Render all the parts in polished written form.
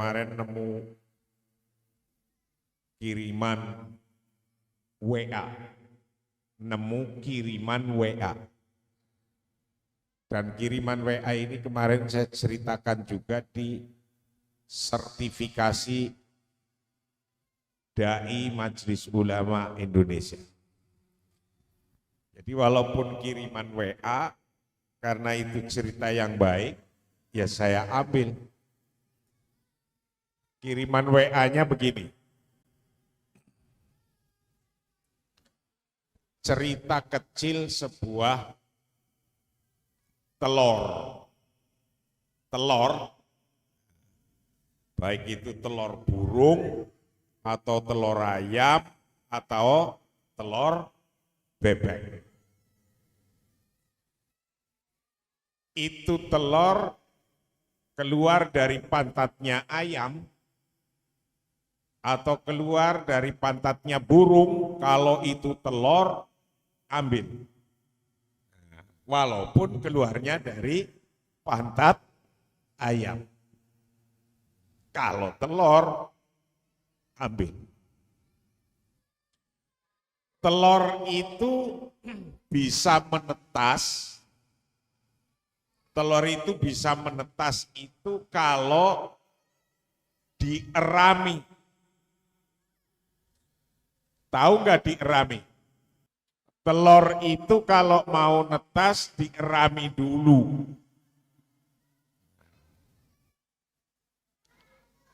kemarin nemu kiriman WA. Nemu kiriman WA. Dan kiriman WA ini kemarin saya ceritakan juga di sertifikasi Dai Majelis Ulama Indonesia. Jadi walaupun kiriman WA, karena itu cerita yang baik, ya saya ambil. Kiriman WA-nya begini. Cerita kecil sebuah telur. Telur, baik itu telur burung, atau telur ayam, atau telur bebek. Itu telur keluar dari pantatnya ayam, atau keluar dari pantatnya burung, kalau itu telur, ambil. Walaupun keluarnya dari pantat ayam. Kalau telur, ambil. Telur itu bisa menetas. Telur itu bisa menetas itu kalau dierami. Tahu nggak dierami? Telur itu kalau mau netas dierami dulu.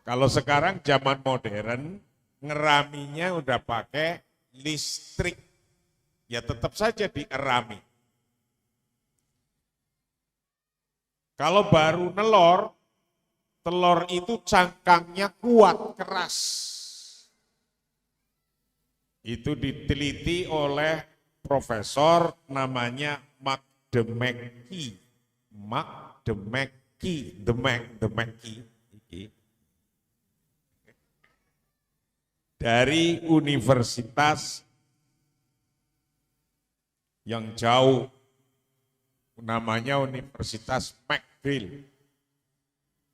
Kalau sekarang zaman modern, ngeraminya udah pakai listrik. Ya tetap saja dierami. Kalau baru nelor, telur itu cangkangnya kuat, keras. Itu diteliti oleh profesor namanya Mark Demecki. Mark Demecki, Demecki. Dari universitas yang jauh, namanya Universitas McGill,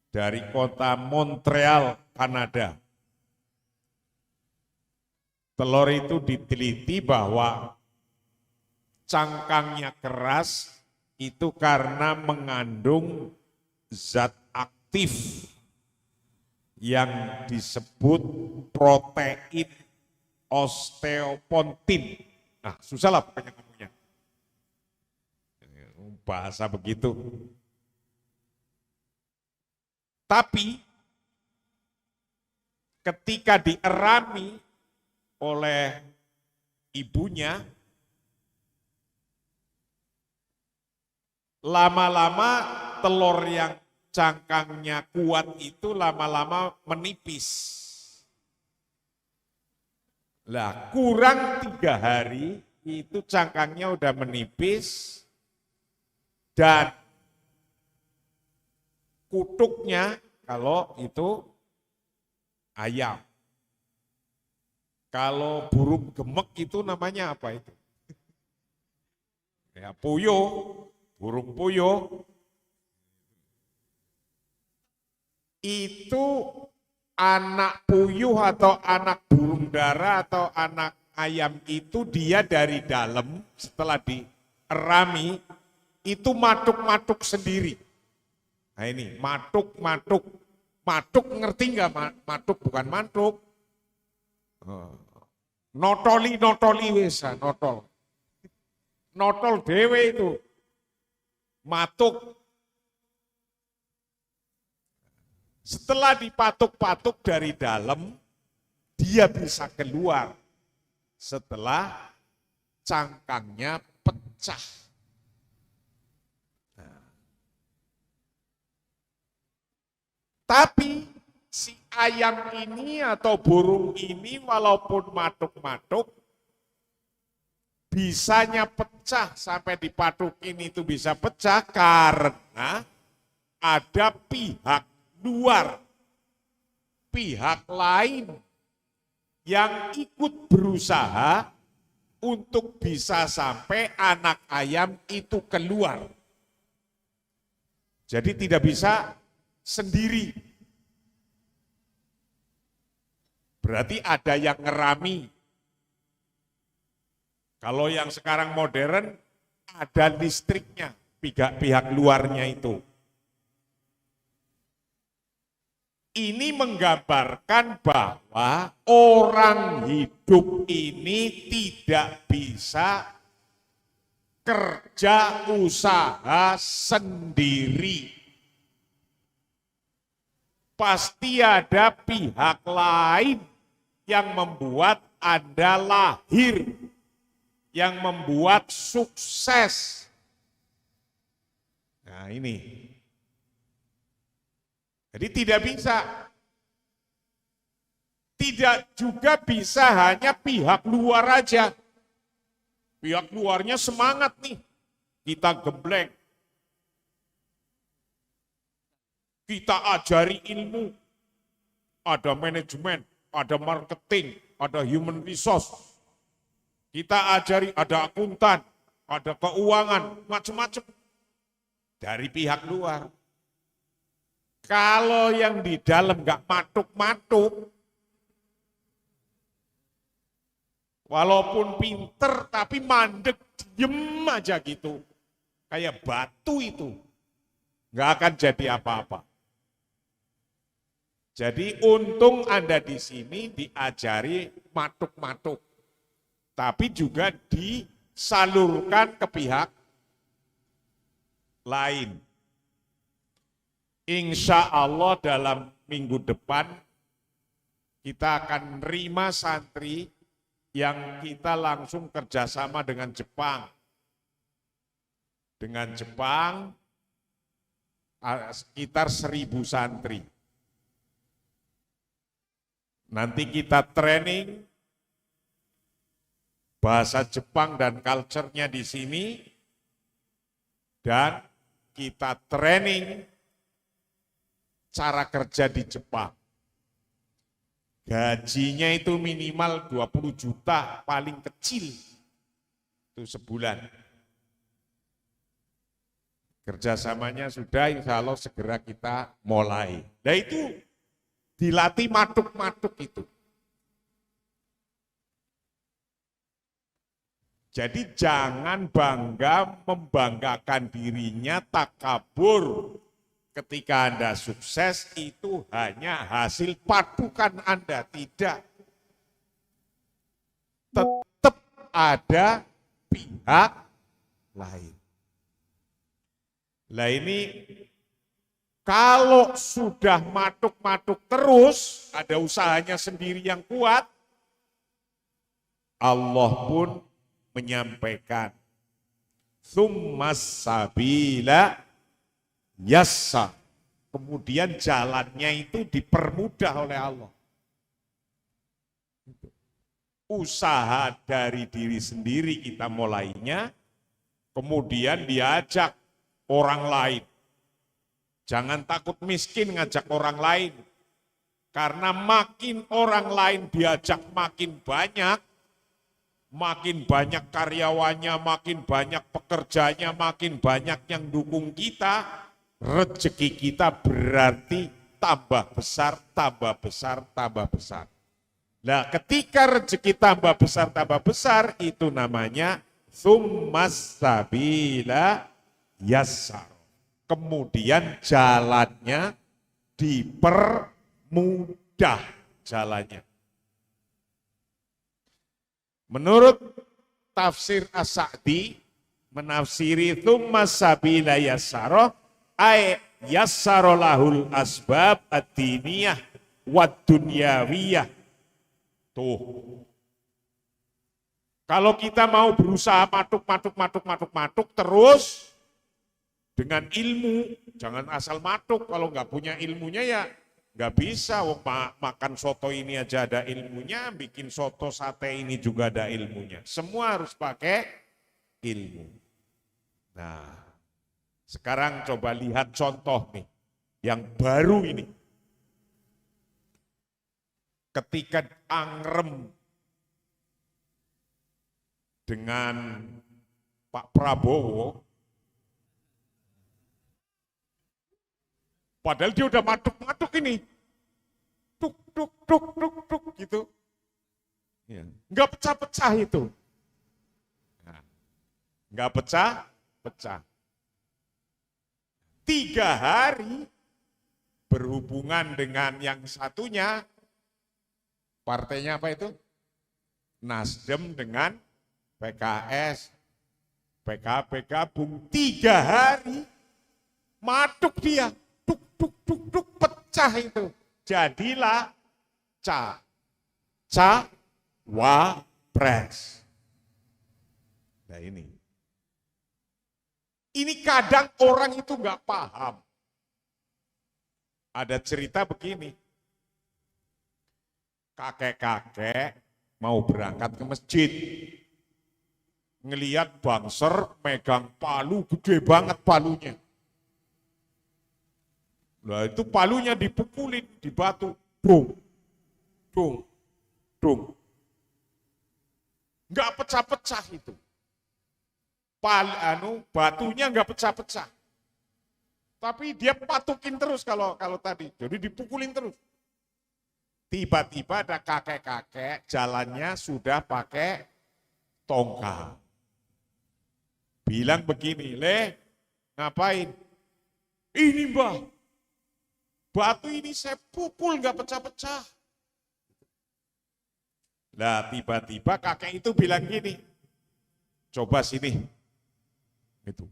dari kota Montreal, Kanada. Telur itu diteliti bahwa cangkangnya keras itu karena mengandung zat aktif yang disebut protein osteopontin. Nah, susah lah pokoknya ngomongnya. Bahasa begitu. Tapi ketika dierami oleh ibunya, lama-lama telur yang cangkangnya kuat itu lama-lama menipis. Lah, kurang 3 hari itu cangkangnya udah menipis dan kutuknya kalau itu ayam. Kalau burung gemek itu namanya apa itu? Ya, puyuh, burung puyuh. Itu anak puyuh atau anak burung dara atau anak ayam itu dia dari dalam setelah dierami itu matuk-matuk sendiri. Nah ini matuk-matuk. Matuk ngerti nggak? Matuk bukan mantuk. Notoli wesa, notol. Notol dewe itu. Matuk. Setelah dipatuk-patuk dari dalam, dia bisa keluar setelah cangkangnya pecah. Nah. Tapi si ayam ini atau burung ini walaupun matuk-matuk, bisanya pecah sampai dipatukin itu bisa pecah karena ada pihak luar, pihak lain yang ikut berusaha untuk bisa sampai anak ayam itu keluar. Jadi tidak bisa sendiri. Berarti ada yang ngerami. Kalau yang sekarang modern, ada listriknya, pihak luarnya itu. Ini menggambarkan bahwa orang hidup ini tidak bisa kerja usaha sendiri. Pasti ada pihak lain yang membuat Anda lahir, yang membuat sukses. Nah ini. Jadi tidak bisa. Tidak juga bisa hanya pihak luar aja. Pihak luarnya semangat nih. Kita gembleng. Kita ajari ilmu. Ada manajemen, ada marketing, ada human resource. Kita ajari ada akuntan, ada keuangan, macam-macam. Dari pihak luar. Kalau yang di dalam nggak matuk-matuk, walaupun pinter tapi mandek, diem aja gitu. Kayak batu itu. Nggak akan jadi apa-apa. Jadi untung Anda di sini diajari matuk-matuk. Tapi juga disalurkan ke pihak lain. Insya Allah dalam minggu depan kita akan menerima santri yang kita langsung kerjasama dengan Jepang. Dengan Jepang sekitar 1.000 santri. Nanti kita training bahasa Jepang dan culture-nya di sini dan kita training cara kerja di Jepang. Gajinya itu minimal 20 juta, paling kecil. Itu sebulan. Kerjasamanya sudah, insya Allah segera kita mulai. Nah itu dilatih matuk-matuk itu. Jadi jangan bangga membanggakan dirinya, takabur. Ketika Anda sukses itu hanya hasil padukan Anda, tidak. Tetap ada pihak lain. Nah ini kalau sudah matuk-matuk terus, ada usahanya sendiri yang kuat, Allah pun menyampaikan, tsummas sabila yassa. Kemudian jalannya itu dipermudah oleh Allah. Usaha dari diri sendiri kita mulainya, kemudian diajak orang lain. Jangan takut miskin ngajak orang lain. Karena makin orang lain diajak makin banyak karyawannya, makin banyak pekerjanya, makin banyak yang dukung kita, rezeki kita berarti tambah besar, tambah besar, tambah besar. Nah, ketika rezeki tambah besar, itu namanya tsummas sabila yassar. Kemudian jalannya dipermudah jalannya. Menurut tafsir As-Sa'di, menafsiri tsummas sabila yassar, ay yassarolahul asbab ad-diniyah wad-dunyawiyah. Tuh. Kalau kita mau berusaha matuk terus dengan ilmu, jangan asal matuk. Kalau nggak punya ilmunya ya nggak bisa. Makan soto ini aja ada ilmunya, bikin soto sate ini juga ada ilmunya. Semua harus pakai ilmu. Nah, sekarang coba lihat contoh nih, yang baru ini. Ketika angrem dengan Pak Prabowo, padahal dia udah matuk-matuk ini. Tuk, tuk, tuk, tuk, tuk, gitu. Ya. Nggak pecah-pecah itu. Nah, nggak pecah-pecah. 3 hari berhubungan dengan yang satunya, partainya apa itu? Nasdem dengan PKS, PKB gabung 3 hari, matuk dia, duk, pecah itu. Jadilah Cawapres. Nah ini kadang orang itu nggak paham. Ada cerita begini, kakek-kakek mau berangkat ke masjid, ngelihat bangser megang palu gede banget palunya. Nah itu palunya dipukulin di batu, dung. Nggak pecah-pecah itu. Batunya nggak pecah-pecah. Tapi dia patukin terus kalau tadi. Jadi dipukulin terus. Tiba-tiba ada kakek-kakek jalannya sudah pakai tongkat. Bilang begini, ngapain? Ini mbah, batu ini saya pukul nggak pecah-pecah. Nah tiba-tiba kakek itu bilang gini, coba sini. Itu.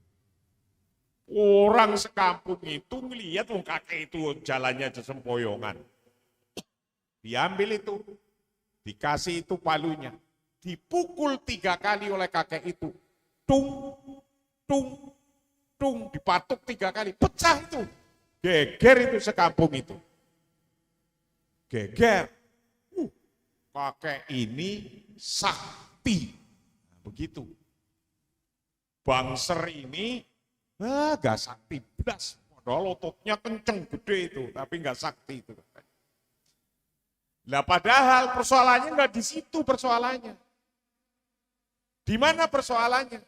Orang sekampung itu ngelihat kakek itu jalannya sempoyongan. Diambil itu, dikasih itu palunya, dipukul 3 kali oleh kakek itu. Tung, dipatuk 3 kali, pecah itu. Geger itu sekampung itu. Geger. Kakek ini sakti. Nah, begitu. Bangser ini gak sakti belas. Padahal ototnya kenceng gede itu, tapi gak sakti itu. Nah padahal persoalannya nggak di situ persoalannya. Di mana persoalannya?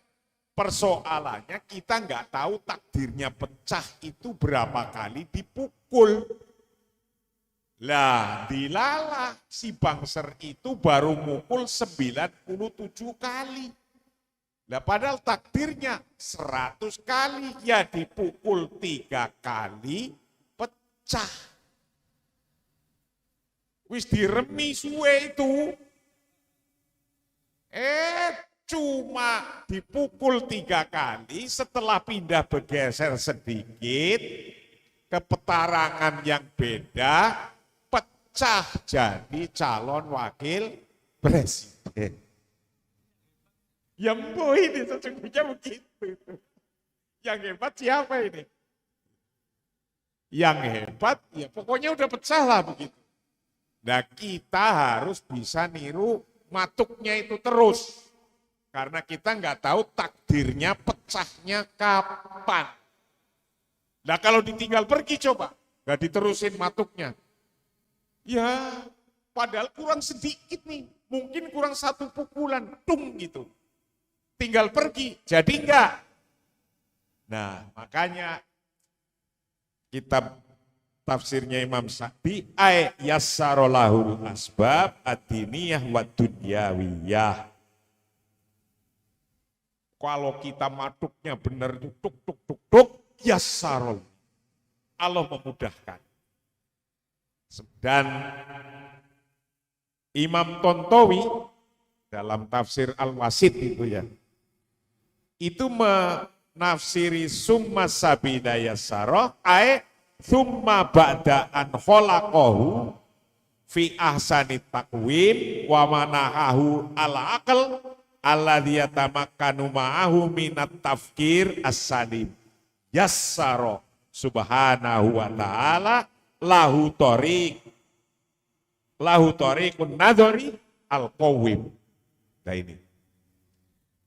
Persoalannya kita nggak tahu takdirnya pecah itu berapa kali dipukul. Lah dilalah si bangser itu baru mukul 97 kali. Lah padahal takdirnya 100 kali, ya dipukul 3 kali pecah. Wis diremi suwe itu. Cuma dipukul 3 kali, setelah pindah bergeser sedikit ke petarangan yang beda, pecah jadi calon wakil presiden. Ya mbok ini sesungguhnya begitu. Yang hebat siapa ini? Yang hebat ya pokoknya udah pecah lah begitu. Nah kita harus bisa niru matuknya itu terus. Karena kita nggak tahu takdirnya pecahnya kapan. Nah kalau ditinggal pergi coba, nggak diterusin matuknya. Ya padahal kurang sedikit nih, mungkin kurang 1 pukulan, tung gitu. Tinggal pergi, jadi enggak. Nah makanya kitab tafsirnya Imam Sa'di, yassarolahul asbab ad-diniyah wa dunyawiyah. Kalau kita matuknya benar itu tuk, yassarol. Allah memudahkan. Dan Imam Tontowi dalam tafsir Al-Wasit itu ya, itu menafsiri summa sabila yassarah, summa ba'da'an kholaqahu fi ahsanit taqwim wa manahahu ala aql alladhi yatamakkanu ma'ahu minat tafkir as-salim yassara subhanahu wa ta'ala lahu tariqun nadhari al-qawwim. Nah ini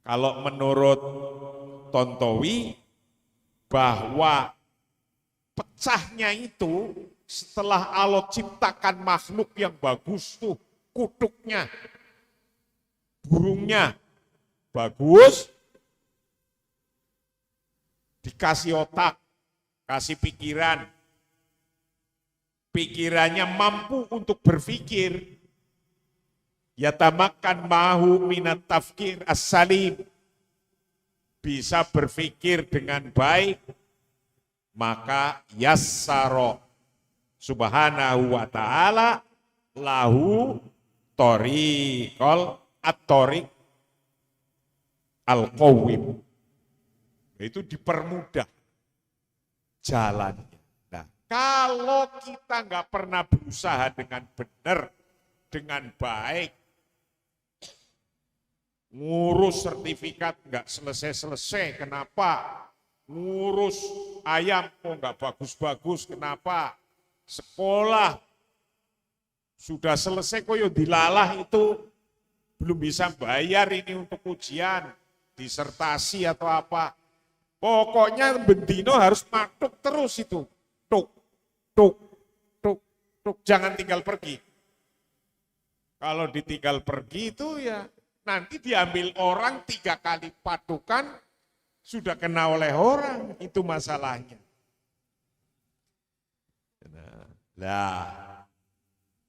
kalau menurut Tontowi bahwa pecahnya itu setelah Allah ciptakan makhluk yang bagus tuh, kutuknya, burungnya bagus, dikasih otak, kasih pikiran, pikirannya mampu untuk berpikir, Yatamakan mahu minat tafkir as-salim. Bisa berpikir dengan baik. Maka yassaro subhanahu wa ta'ala lahu tariqal at-tariq al-qawwim. Itu dipermudah jalannya. Nah, kalau kita nggak pernah berusaha dengan benar, dengan baik, ngurus sertifikat nggak selesai-selesai, kenapa? Ngurus ayam kok nggak bagus-bagus, kenapa? Sekolah sudah selesai kok yo dilalah itu, belum bisa bayar ini untuk ujian, disertasi atau apa. Pokoknya bendino harus matuk terus itu. Tuk, tuk, tuk, tuk, jangan tinggal pergi. Kalau ditinggal pergi itu ya nanti diambil orang 3 kali patukan, sudah kena oleh orang, itu masalahnya. Nah,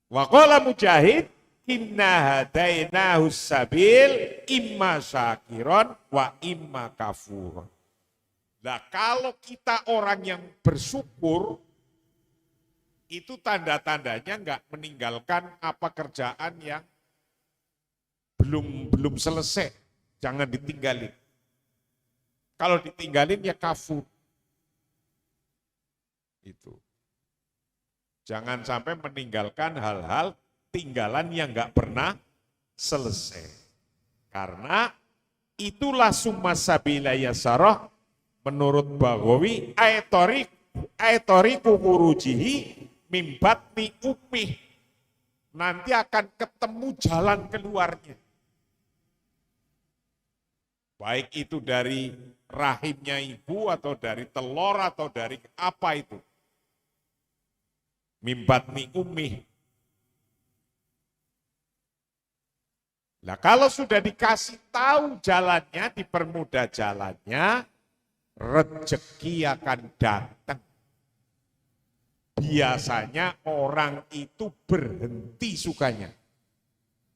wa qala Mujahid, inna hadainahu sabil imma syakiron wa imma kafur. Nah, kalau kita orang yang bersyukur, itu tanda-tandanya enggak meninggalkan apa kerjaan yang belum selesai, jangan ditinggalin. Kalau ditinggalin ya kafur. Itu. Jangan sampai meninggalkan hal-hal tinggalan yang enggak pernah selesai. Karena itulah summa sabila yasarah menurut Baghawi aitori kukurujihi mimbatni umih. Nanti akan ketemu jalan keluarnya. Baik itu dari rahimnya ibu atau dari telur atau dari apa itu. Mimbatni umih. Nah, kalau sudah dikasih tahu jalannya, dipermudah jalannya, rezeki akan datang. Biasanya orang itu berhenti sukanya.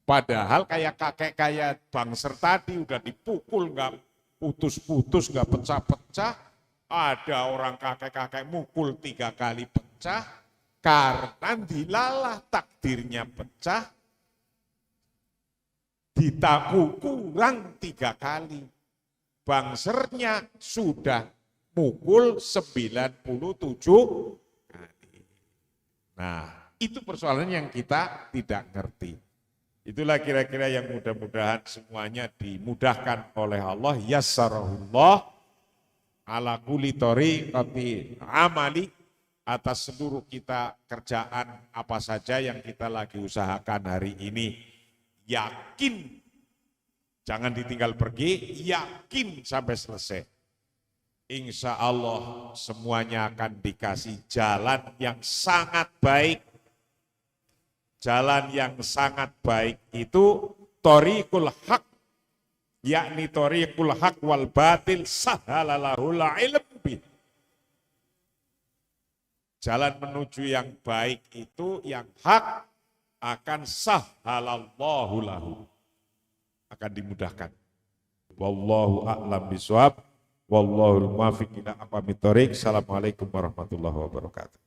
Padahal kayak kakek kayak Bangser tadi udah dipukul, nggak putus-putus, nggak pecah-pecah. Ada orang kakek-kakek mukul 3 kali pecah, karena dilalah takdirnya pecah, ditaku kurang 3 kali. Bangsernya sudah mukul 97 kali. Nah, itu persoalan yang kita tidak ngerti. Itulah kira-kira yang mudah-mudahan semuanya dimudahkan oleh Allah. Yassarahullah ala kulli thariqati amali, atas seluruh kita kerjaan apa saja yang kita lagi usahakan hari ini. Yakin, jangan ditinggal pergi, yakin sampai selesai. Insya Allah semuanya akan dikasih jalan yang sangat baik. Jalan yang sangat baik itu thoriqul haq, yakni thoriqul haq wal batil sahalalahul ilm bih. Jalan menuju yang baik itu, yang hak, akan sahalallahu lahu, akan dimudahkan. Wallahu a'lam bishawab, wallahul muwaffiq ila aqwamit thoriq. Assalamualaikum warahmatullahi wabarakatuh.